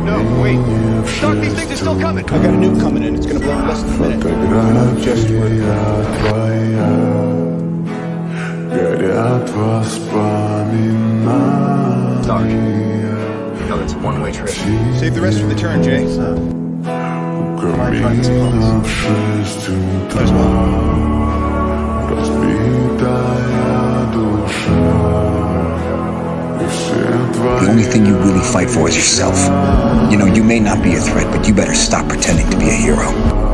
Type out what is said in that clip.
No, wait. Doc, these things are still coming. I got a nuke coming in. It's gonna blow in less than a minute. Just Doc, no, that's a one-way trip. save the rest for the turn, Jay. There's one. The only thing you really fight for is yourself. You know, you may not be a threat, but you better stop pretending to be a hero.